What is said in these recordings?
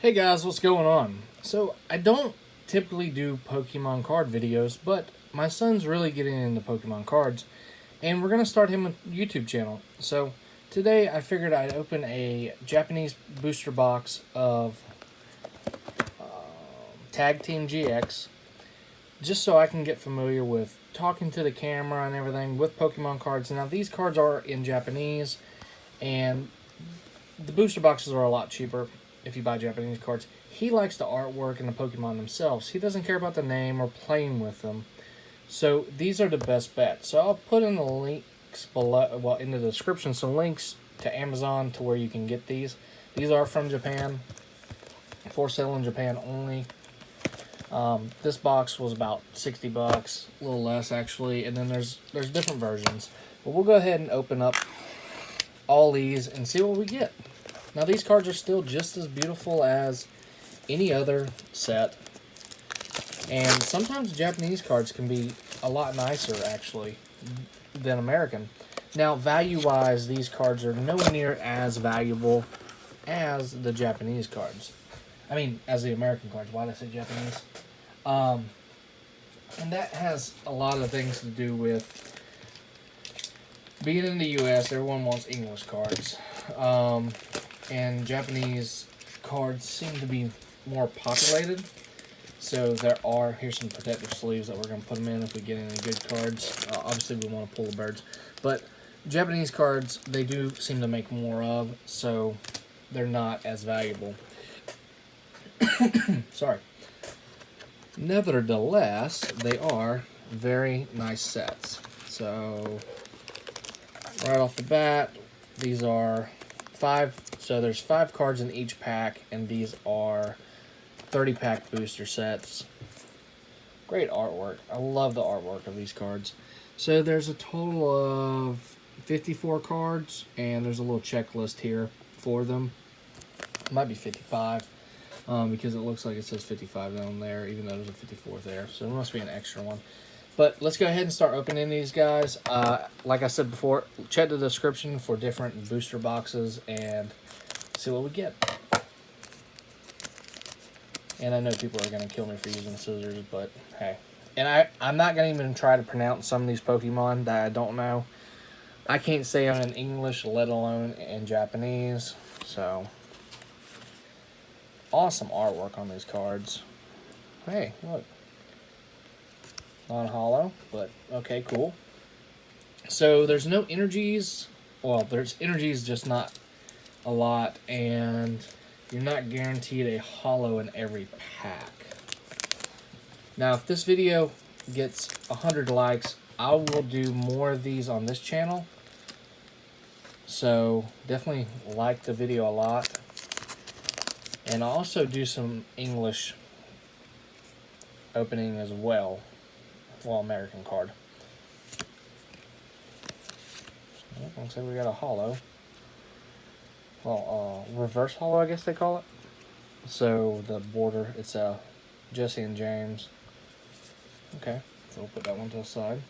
Hey guys, what's going on? So, I don't typically do Pokemon card videos, but my son's really getting into Pokemon cards, and we're going to start him a YouTube channel. So, today I figured I'd open a Japanese booster box of Tag Team GX, just so I can get familiar with talking to the camera and everything with Pokemon cards. Now, these cards are in Japanese, and the booster boxes are a lot cheaper if you buy Japanese cards. He likes the artwork and the Pokemon themselves. He doesn't care about the name or playing with them. So these are the best bet. So I'll put in the links below, well, in the description, some links to Amazon to where you can get these. These are from Japan, for sale in Japan only. This box was about 60 bucks, a little less actually, and then there's different versions. But we'll go ahead and open up all these and see what we get. Now these cards are still just as beautiful as any other set, and sometimes Japanese cards can be a lot nicer actually than American. Now value wise, these cards are nowhere near as valuable as the Japanese cards. I mean, as the American cards. Why did I say Japanese? And that has a lot of things to do with being in the U.S., everyone wants English cards. And Japanese cards seem to be more populated. So here's some protective sleeves that we're going to put them in if we get any good cards. Obviously, we want to pull the birds. But Japanese cards, they do seem to make more of, so they're not as valuable. Sorry. Nevertheless, they are very nice sets. So right off the bat, these are 5. So there's 5 cards in each pack, and these are 30-pack booster sets. Great artwork. I love the artwork of these cards. So there's a total of 54 cards, and there's a little checklist here for them. It might be 55, because it looks like it says 55 down there, even though there's a 54 there. So there must be an extra one. But let's go ahead and start opening these guys. Like I said before, check the description for different booster boxes and see what we get. And I know people are going to kill me for using scissors, but hey. And I'm not going to even try to pronounce some of these Pokemon that I don't know. I can't say them in English, let alone in Japanese. So, awesome artwork on these cards. Hey, look. Non-hollow, but okay, cool. So there's no energies. Well, there's energies, just not a lot, and you're not guaranteed a hollow in every pack. Now, if this video gets 100 likes, I will do more of these on this channel. So definitely like the video a lot. And I'll also do some English opening as well. Well, American card. Looks like we got a hollow. Well, reverse hollow, I guess they call it. So the border, it's a Jesse and James. Okay, so we'll put that one to the side.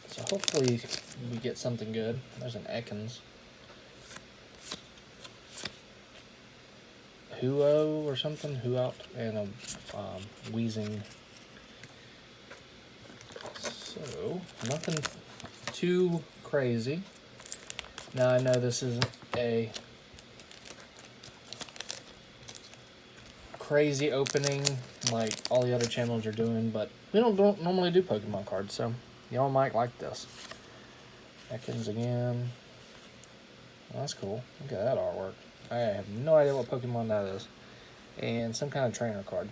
So hopefully we get something good. There's an Ekans. Huo or something, Huout, and a Wheezing. So, nothing too crazy. Now I know this isn't a crazy opening like all the other channels are doing, but we don't normally do Pokemon cards, so y'all might like this. Ekans again. Well, that's cool. Look at that artwork. I have no idea what Pokemon that is. And some kind of trainer card.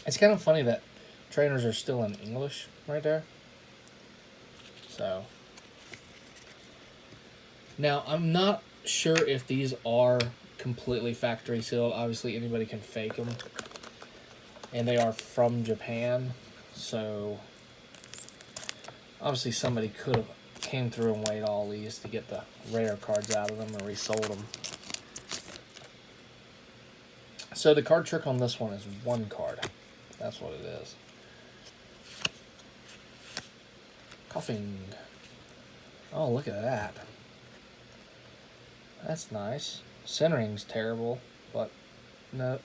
It's kind of funny that trainers are still in English right there. So. Now, I'm not sure if these are completely factory sealed. Obviously, anybody can fake them. And they are from Japan. So, obviously somebody could have came through and weighed all these to get the rare cards out of them and resold them. So the card trick on this one is 1 card. That's what it is. Coughing. Oh, look at that. That's nice. Centering's terrible, but no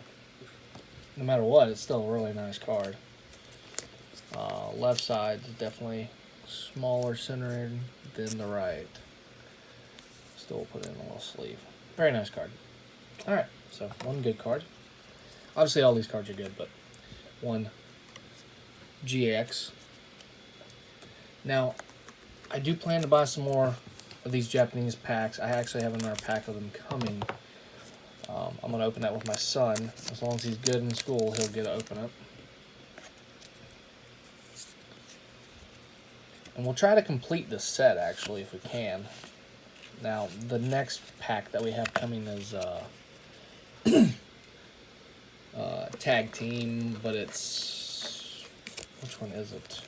matter what, it's still a really nice card. Left side is definitely smaller centering than the right. Still put in a little sleeve. Very nice card. Alright, so one good card. Obviously all these cards are good, but one GX. Now, I do plan to buy some more of these Japanese packs. I actually have another pack of them coming. I'm going to open that with my son. As long as he's good in school, he'll get to open it. And we'll try to complete this set, actually, if we can. Now, the next pack that we have coming is Tag Team, but it's... Which one is it?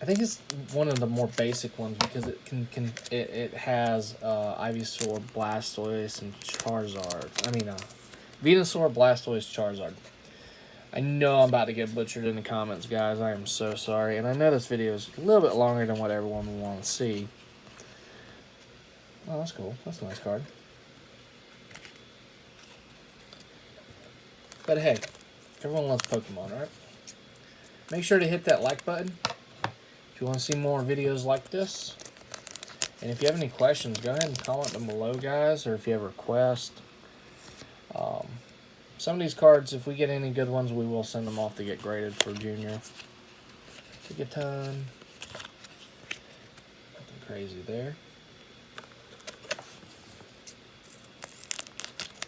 I think it's one of the more basic ones because it has Ivysaur, Blastoise, and Charizard. Venusaur, Blastoise, Charizard. I know I'm about to get butchered in the comments, guys. I am so sorry. And I know this video is a little bit longer than what everyone will want to see. Oh, that's cool. That's a nice card. But hey, everyone loves Pokemon, right? Make sure to hit that like button if you want to see more videos like this. And if you have any questions, go ahead and comment them below, guys. Or if you have a request. Some of these cards, if we get any good ones, we will send them off to get graded for Junior. Take a ton. Nothing crazy there.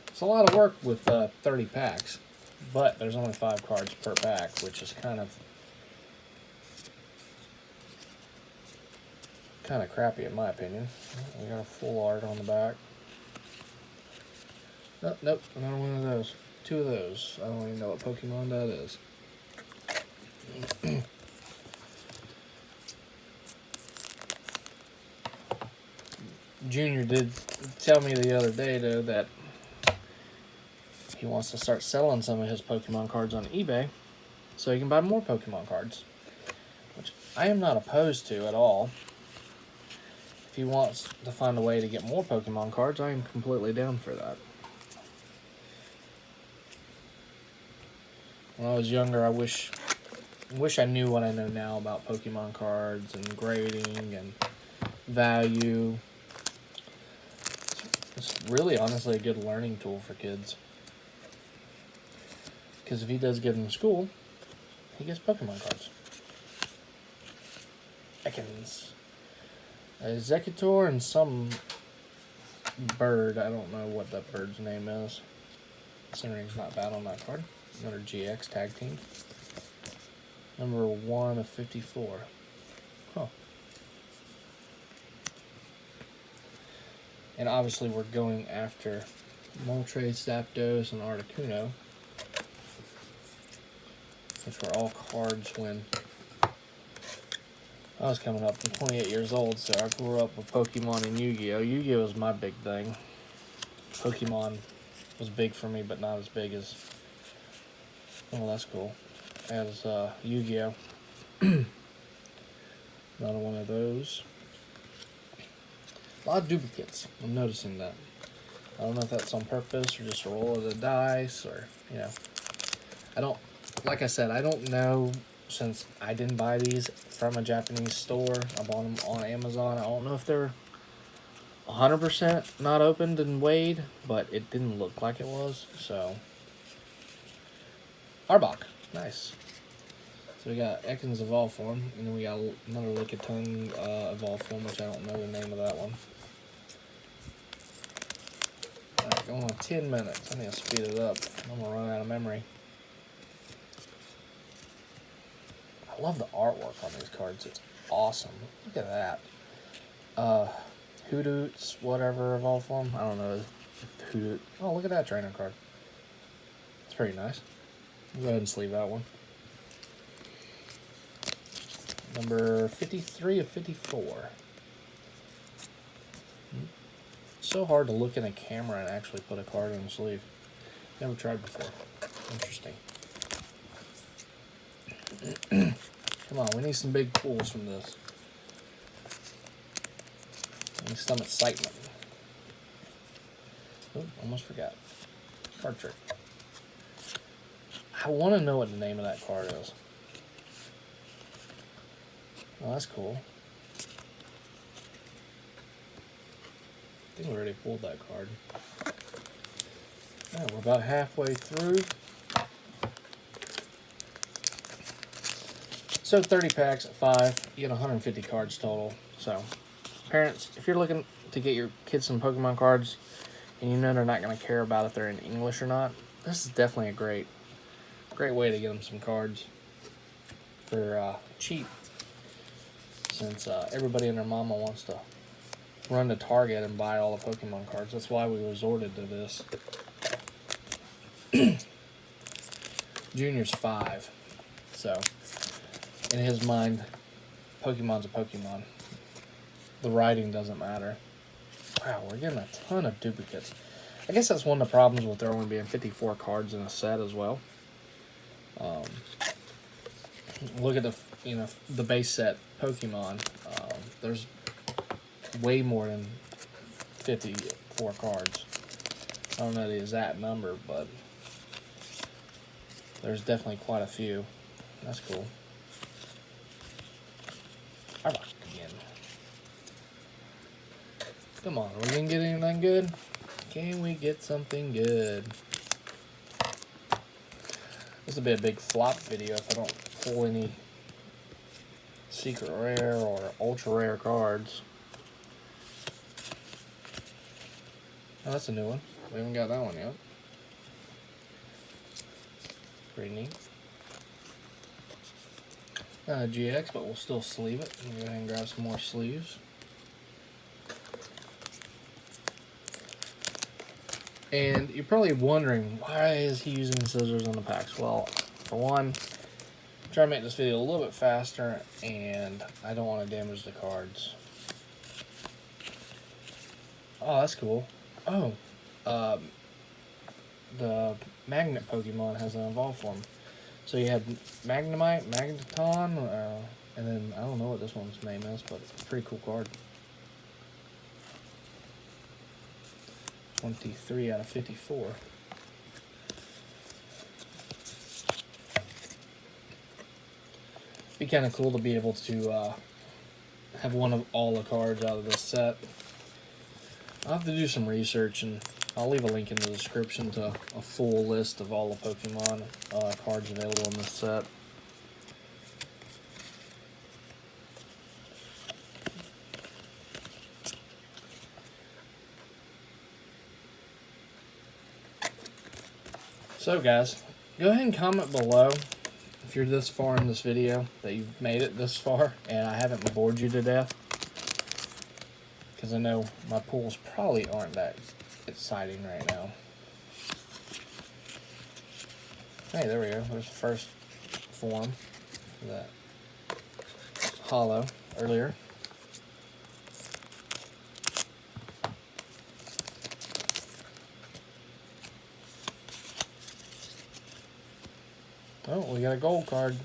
It's a lot of work with 30 packs, but there's only 5 cards per pack, which is kind of crappy in my opinion. We got a full art on the back. Nope, another one of those. 2 of those. I don't even know what Pokemon that is. Junior did tell me the other day, though, that he wants to start selling some of his Pokemon cards on eBay so he can buy more Pokemon cards, which I am not opposed to at all. If he wants to find a way to get more Pokemon cards, I am completely down for that. When I was younger, I wish I knew what I know now about Pokemon cards and grading and value. It's really, honestly, a good learning tool for kids. Because if he does good in school, he gets Pokemon cards. Ekans. A Executor and some bird. I don't know what that bird's name is. Centering's not bad on that card. Another GX Tag Team. Number 1 of 54. Huh. And obviously we're going after Moltres, Zapdos, and Articuno, which were all cards when I was coming up. I'm 28 years old, so I grew up with Pokemon and Yu-Gi-Oh! Yu-Gi-Oh! Was my big thing. Pokemon was big for me, but not as big as... Oh, that's cool. As Yu-Gi-Oh! Another one of those. A lot of duplicates. I'm noticing that. I don't know if that's on purpose or just a roll of the dice or, you know. I don't, like I said, I don't know, since I didn't buy these from a Japanese store. I bought them on Amazon. I don't know if they're 100% not opened and weighed, but it didn't look like it was, so. Arbok. Nice. So we got Ekans Evolve Form, and then we got another Lickitung Evolve Form, which I don't know the name of that one. Alright, going on 10 minutes. I need to speed it up. I'm going to run out of memory. I love the artwork on these cards. It's awesome. Look at that. Hootoots, whatever, Evolve Form. I don't know. Hootoot. Oh, look at that trainer card. It's pretty nice. I'll go ahead and sleeve that one. Number 53 of 54. It's so hard to look in a camera and actually put a card on the sleeve. Never tried before. Interesting. Come on, we need some big pulls from this. We need some excitement. Oh, almost forgot. Card trick. I want to know what the name of that card is. Oh, that's cool. I think we already pulled that card. Yeah, we're about halfway through. So 30 packs at 5, you get 150 cards total. So, parents, if you're looking to get your kids some Pokemon cards, and you know they're not going to care about if they're in English or not, this is definitely a great way to get them some cards for cheap. Since everybody and their mama wants to run to Target and buy all the Pokemon cards. That's why we resorted to this. Junior's 5. So, in his mind, Pokemon's a Pokemon. The writing doesn't matter. Wow, we're getting a ton of duplicates. I guess that's one of the problems with there only being 54 cards in a set as well. Look at the base set Pokemon. There's way more than 54 cards. I don't know the exact number, but there's definitely quite a few. That's cool. Alright, again. Come on, are we gonna get anything good? Can we get something good? This will be a big flop video if I don't pull any secret rare or ultra rare cards. Oh, that's a new one. We haven't got that one yet. Pretty neat. Not a GX, but we'll still sleeve it. Go ahead and grab some more sleeves. And you're probably wondering, why is he using scissors on the packs? Well, for one, I'm trying to make this video a little bit faster, and I don't want to damage the cards. Oh, that's cool. Oh, the Magnet Pokemon has an evolved form. So you had Magnemite, Magneton, and then I don't know what this one's name is, but it's a pretty cool card. 23 out of 54. Be kind of cool to be able to have one of all the cards out of this set. I'll have to do some research, and I'll leave a link in the description to a full list of all the Pokemon cards available in this set. So guys, go ahead and comment below if you're this far in this video, that you've made it this far, and I haven't bored you to death. Because I know my pulls probably aren't that exciting right now. Hey, there we go. There's the first form for that hollow earlier. Oh, we got a gold card.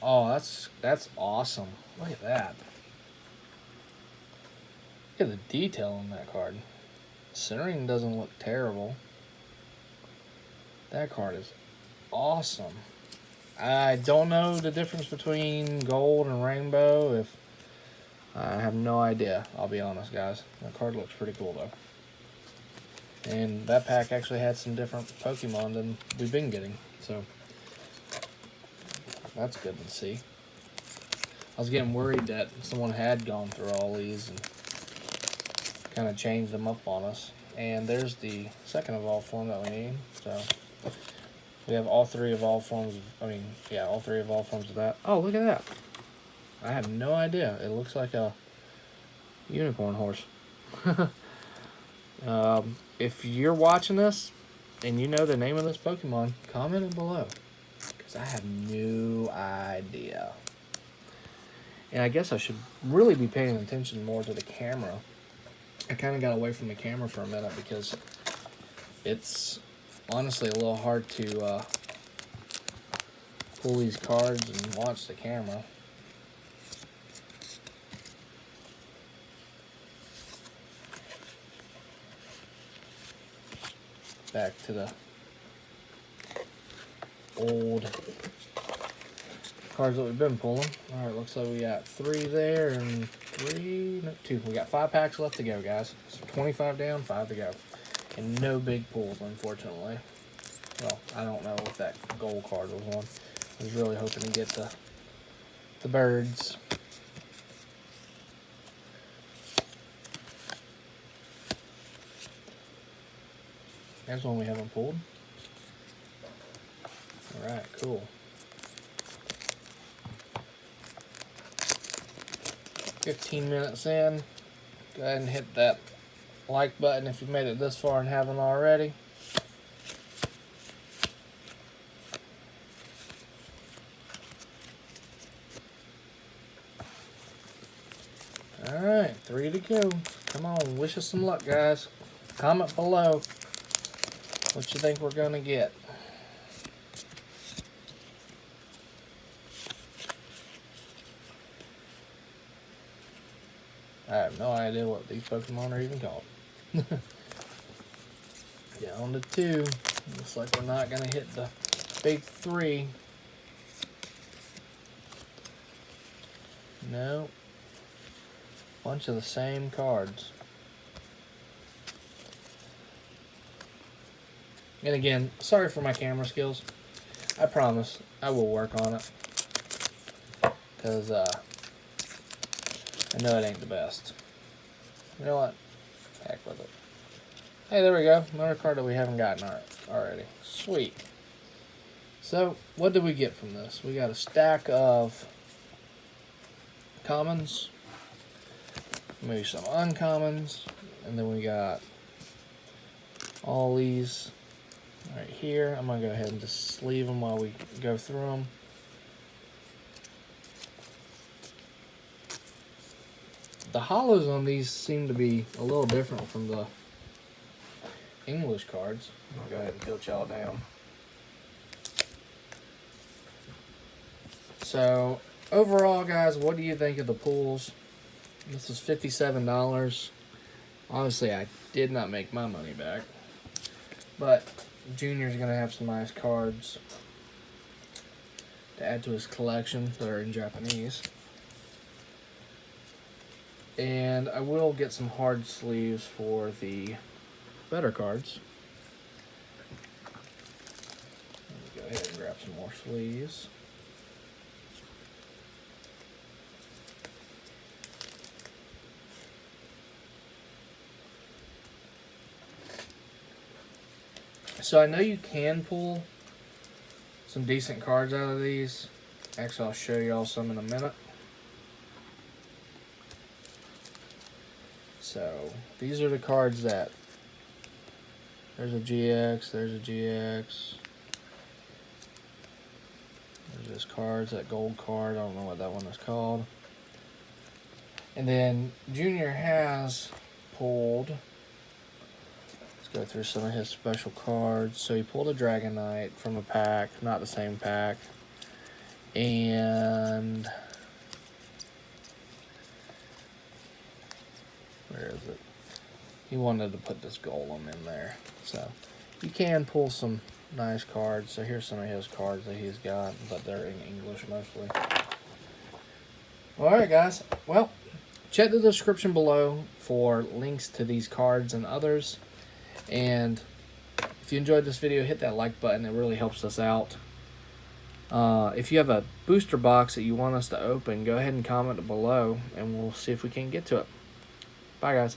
Oh, that's awesome. Look at that. Look at the detail on that card. Centering doesn't look terrible. That card is awesome. I don't know the difference between gold and rainbow. If I have no idea, I'll be honest, guys. That card looks pretty cool though. And that pack actually had some different Pokemon than we've been getting, so that's good to see. I was getting worried that someone had gone through all these and kind of changed them up on us. And there's the second evolved form that we need. So we have all three evolved forms. All three evolved forms of that. Oh, look at that! I have no idea. It looks like a unicorn horse. If you're watching this and you know the name of this Pokemon, comment it below, because I have no idea. And I guess I should really be paying attention more to the camera. I kind of got away from the camera for a minute because it's honestly a little hard to pull these cards and watch the camera. Back to the old cards that we've been pulling. All right, looks like we got 3 there and 2. We got 5 packs left to go, guys. So 25 down, 5 to go. And no big pulls, unfortunately. Well, I don't know if that gold card was one. I was really hoping to get the birds. There's one we haven't pulled. Alright, cool. 15 minutes in. Go ahead and hit that like button if you've made it this far and haven't already. Alright, 3 to go. Come on, wish us some luck, guys. Comment below what you think we're going to get. I have no idea what these Pokemon are even called. Down to 2. Looks like we're not going to hit the big 3. No. Bunch of the same cards. And again, sorry for my camera skills. I promise I will work on it. Because, I know it ain't the best. You know what? Heck with it. Hey, there we go. Another card that we haven't gotten already. Sweet. So, what did we get from this? We got a stack of commons. Maybe some uncommons. And then we got all these right here. I'm going to go ahead and just sleeve them while we go through them. The hollows on these seem to be a little different from the English cards. I'll go ahead and tilt y'all down. So, overall, guys, what do you think of the pulls? This is $57. Obviously, I did not make my money back. But Junior's going to have some nice cards to add to his collection that are in Japanese. And I will get some hard sleeves for the better cards. Let me go ahead and grab some more sleeves. So I know you can pull some decent cards out of these. Actually, I'll show y'all some in a minute. So, these are the cards that, there's a GX, there's a GX, there's this card, that gold card, I don't know what that one is called. And then Junior has pulled, let's go through some of his special cards. So he pulled a Dragonite from a pack, not the same pack, and where is it? He wanted to put this Golem in there. So you can pull some nice cards. So here's some of his cards that he's got, but they're in English mostly. Alright, guys. Well, check the description below for links to these cards and others. And if you enjoyed this video, hit that like button. It really helps us out. If you have a booster box that you want us to open, go ahead and comment below, and we'll see if we can get to it. Bye, guys.